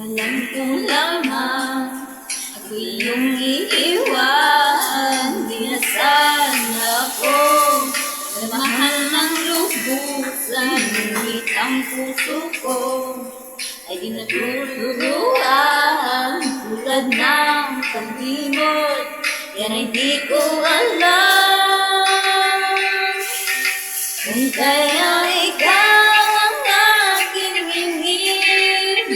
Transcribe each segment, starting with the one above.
Alam ko lamang ako iyong iiwan. Di na sana ako mahal ng lubusan, ngunit ang puso ko ay di natutuluan. Tulad ng pag-ibig, yan ay di ko alam. Kung kaya ikaw ang aking inibig,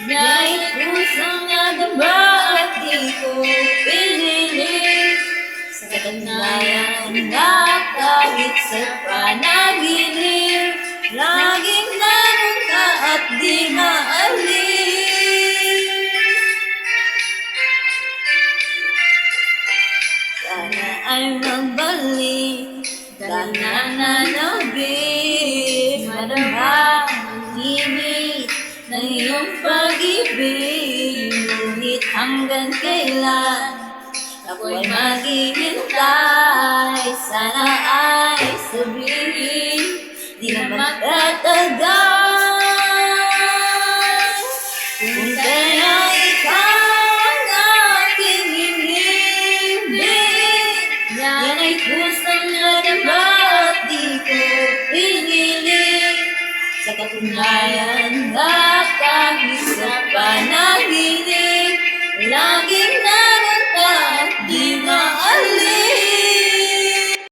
nais pusang nagaba at di ko pinili. Sa katunayan na kahit sa panaginip, laging naroon ka at di maalis. Sana ay magbalik, sana nanabik, madama ang init ng iyong pag-ibig. Ngunit hanggang kailan ako'y maghihintay? Sana ay sabihin, di na magtatagal.